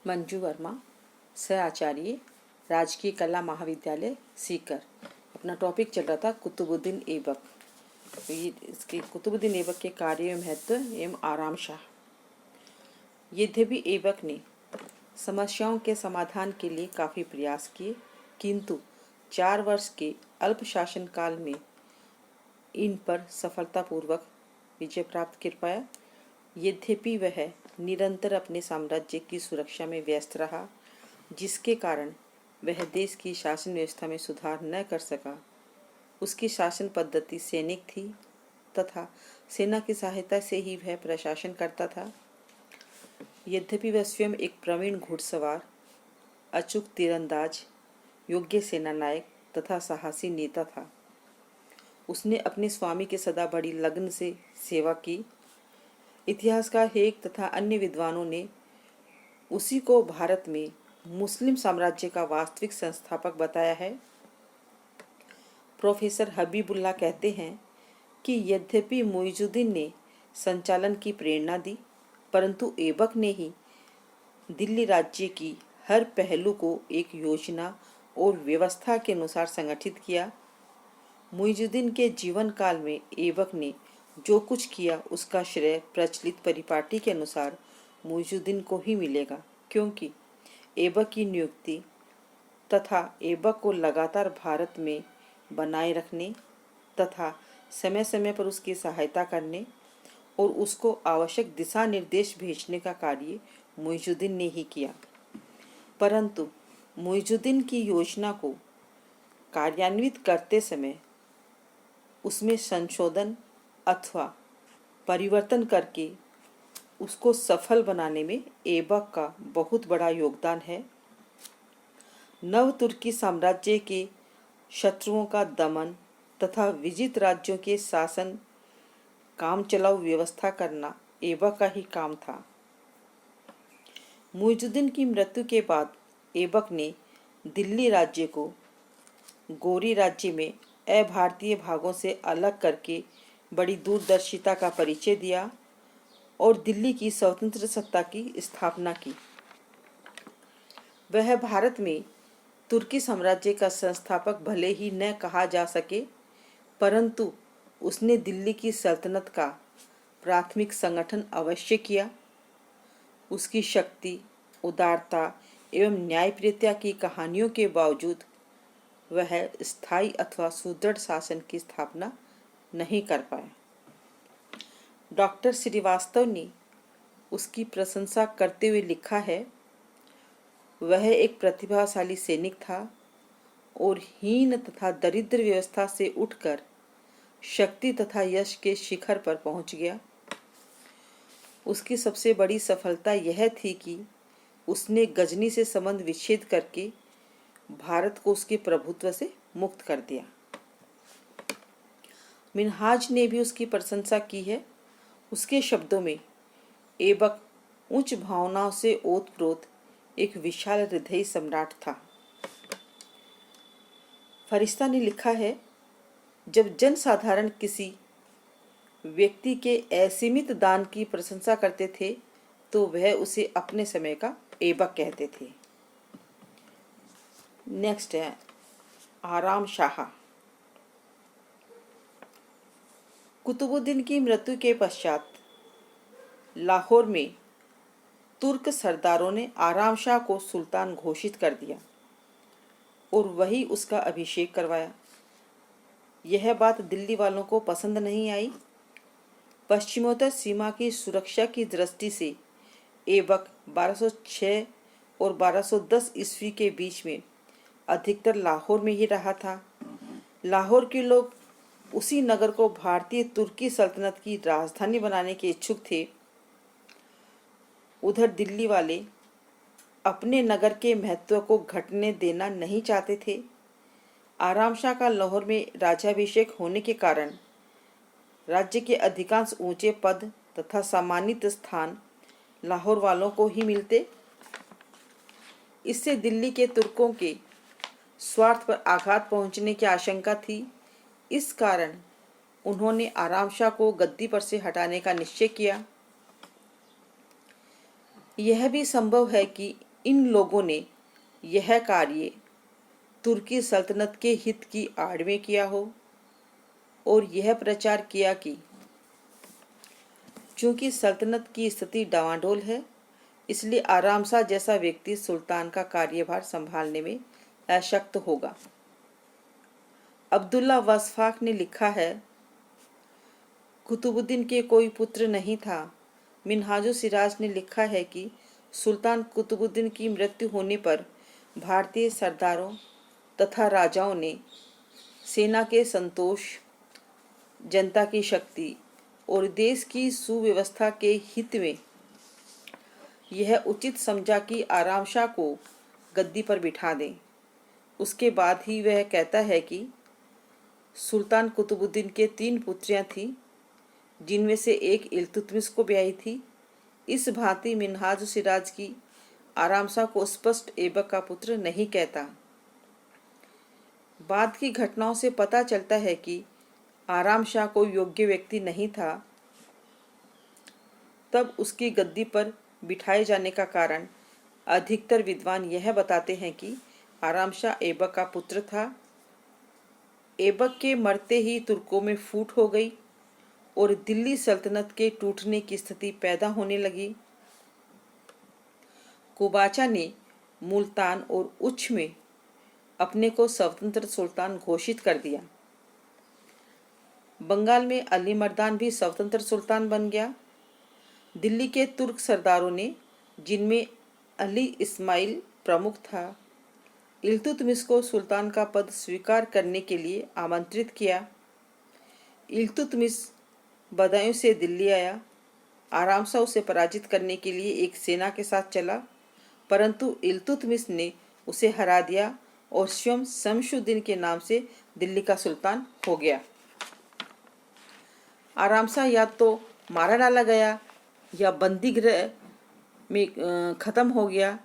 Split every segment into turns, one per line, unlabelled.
मंजू वर्मा, सह आचार्य, राजकीय कला महाविद्यालय सीकर। अपना टॉपिक चल रहा था कुतुबुद्दीन ऐबक। तो ये इसके कुतुबुद्दीन ऐबक के कार्य एवं महत्व एवं आराम शाह। यद्यपि ऐबक ने समस्याओं के समाधान के लिए काफ़ी प्रयास किए, किंतु 4 वर्ष के अल्प शासन काल में इन पर सफलतापूर्वक विजय प्राप्त कर पाया। यद्यपि वह निरंतर अपने साम्राज्य की सुरक्षा में व्यस्त रहा, जिसके कारण वह देश की शासन व्यवस्था में सुधार न कर सका। उसकी शासन पद्धति सैनिक थी तथा सेना की सहायता से ही वह प्रशासन करता था। यद्यपि वह स्वयं एक प्रवीण घुड़सवार, अचूक तीरंदाज, योग्य सेनानायक तथा साहसी नेता था। उसने अपने स्वामी के सदा बड़ी लगन से सेवा की। इतिहासकार हेग तथा अन्य विद्वानों ने उसी को भारत में मुस्लिम साम्राज्य का वास्तविक संस्थापक बताया है। प्रोफेसर हबीबुल्लाह कहते हैं कि यद्यपि मुइजुद्दीन ने संचालन की प्रेरणा दी, परंतु ऐबक ने ही दिल्ली राज्य की हर पहलू को एक योजना और व्यवस्था के अनुसार संगठित किया। मुइजुद्दीन के जीवन काल में ऐबक ने जो कुछ किया, उसका श्रेय प्रचलित परिपाटी के अनुसार मुइजुद्दीन को ही मिलेगा, क्योंकि ऐबक की नियुक्ति तथा ऐबक को लगातार भारत में बनाए रखने तथा समय समय पर उसकी सहायता करने और उसको आवश्यक दिशा निर्देश भेजने का कार्य मुइजुद्दीन ने ही किया। परंतु मुइजुद्दीन की योजना को कार्यान्वित करते समय उसमें संशोधन अथवा परिवर्तन करके उसको सफल बनाने में ऐबक का बहुत बड़ा योगदान है। नव तुर्की साम्राज्य के शत्रुओं का दमन तथा विजित राज्यों के शासन काम चलाऊ व्यवस्था करना ऐबक का ही काम था। मुइजुद्दीन की मृत्यु के बाद ऐबक ने दिल्ली राज्य को गोरी राज्य में अभारतीय भागों से अलग करके बड़ी दूरदर्शिता का परिचय दिया और दिल्ली की स्वतंत्र सत्ता की स्थापना की। वह भारत में तुर्की साम्राज्य का संस्थापक भले ही न कहा जा सके, परंतु उसने दिल्ली की सल्तनत का प्राथमिक संगठन अवश्य किया। उसकी शक्ति, उदारता एवं न्यायप्रियता की कहानियों के बावजूद वह स्थायी अथवा सुदृढ़ शासन की स्थापना नहीं कर पाया। डॉक्टर श्रीवास्तव ने उसकी प्रशंसा करते हुए लिखा है, वह एक प्रतिभाशाली सैनिक था और हीन तथा दरिद्र व्यवस्था से उठकर शक्ति तथा यश के शिखर पर पहुंच गया। उसकी सबसे बड़ी सफलता यह थी कि उसने गजनी से संबंध विच्छेद करके भारत को उसके प्रभुत्व से मुक्त कर दिया। मिन्हाज ने भी उसकी प्रशंसा की है। उसके शब्दों में ऐबक उच्च भावनाओं से ओतप्रोत एक विशाल हृदयी सम्राट था। फरिश्ता ने लिखा है, जब जनसाधारण किसी व्यक्ति के असीमित दान की प्रशंसा करते थे तो वह उसे अपने समय का ऐबक कहते थे। नेक्स्ट है आराम शाह। कुतुबुद्दीन की मृत्यु के पश्चात लाहौर में तुर्क सरदारों ने आराम शाह को सुल्तान घोषित कर दिया और वही उसका अभिषेक करवाया। यह बात दिल्ली वालों को पसंद नहीं आई। पश्चिमोत्तर सीमा की सुरक्षा की दृष्टि से ऐबक 1206 और 1210 ईस्वी के बीच में अधिकतर लाहौर में ही रहा था। लाहौर के लोग उसी नगर को भारतीय तुर्की सल्तनत की राजधानी बनाने के इच्छुक थे। उधर दिल्ली वाले अपने नगर के महत्व को घटने देना नहीं चाहते थे। आराम शाह का लाहौर में राज्याभिषेक होने के कारण राज्य के अधिकांश ऊंचे पद तथा सम्मानित स्थान लाहौर वालों को ही मिलते। इससे दिल्ली के तुर्कों के स्वार्थ पर आघात पहुंचने की आशंका थी। इस कारण उन्होंने आराम शाह को गद्दी पर से हटाने का निश्चय किया। यह भी संभव है कि इन लोगों ने यह कार्य तुर्की सल्तनत के हित की आड़ में किया हो और यह प्रचार किया कि चूंकि सल्तनत की स्थिति डावाडोल है, इसलिए आराम शाह जैसा व्यक्ति सुल्तान का कार्यभार संभालने में अशक्त होगा। अब्दुल्ला वसफाक ने लिखा है, कुतुबुद्दीन के कोई पुत्र नहीं था। मिन्हाजुल सिराज ने लिखा है कि सुल्तान कुतुबुद्दीन की मृत्यु होने पर भारतीय सरदारों तथा राजाओं ने सेना के संतोष, जनता की शक्ति और देश की सुव्यवस्था के हित में यह उचित समझा कि आराम शाह को गद्दी पर बिठा दें। उसके बाद ही वह कहता है कि सुल्तान कुतुबुद्दीन के 3 पुत्रियां थीं, जिनमें से एक इल्तुतमिश को ब्याही थी। इस भांति मिन्हाजुल सिराज की आराम शाह को स्पष्ट ऐबक का पुत्र नहीं कहता। बाद की घटनाओं से पता चलता है कि आराम शाह कोई योग्य व्यक्ति नहीं था। तब उसकी गद्दी पर बिठाए जाने का कारण अधिकतर विद्वान यह बताते हैं कि आराम शाह ऐबक का पुत्र था। ऐबक के मरते ही तुर्कों में फूट हो गई और दिल्ली सल्तनत के टूटने की स्थिति पैदा होने लगी। कुबाचा ने मुल्तान और उच्छ में अपने को स्वतंत्र सुल्तान घोषित कर दिया। बंगाल में अली मर्दान भी स्वतंत्र सुल्तान बन गया। दिल्ली के तुर्क सरदारों ने, जिनमें अली इस्माइल प्रमुख था, इल्तुतमिश को सुल्तान का पद स्वीकार करने के लिए आमंत्रित किया। इल्तुतमिश बदायूं से दिल्ली आया। आराम शाह उसे पराजित करने के लिए एक सेना के साथ चला, परंतु इल्तुतमिश ने उसे हरा दिया और स्वयं शमशुद्दीन के नाम से दिल्ली का सुल्तान हो गया। आराम शाह या तो मारा डाला गया या बंदी गृह में खत्म हो गया।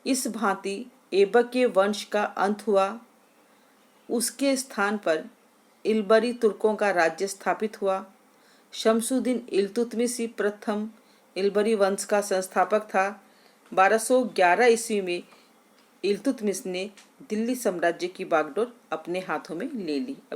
इस भांति ऐबक के वंश का अंत हुआ। उसके स्थान पर इल्बरी तुर्कों का राज्य स्थापित हुआ। शमशुद्दीन इल्तुतमिश ही प्रथम इल्बरी वंश का संस्थापक था। 1211 ईस्वी में इल्तुतमिश ने दिल्ली साम्राज्य की बागडोर अपने हाथों में ले ली।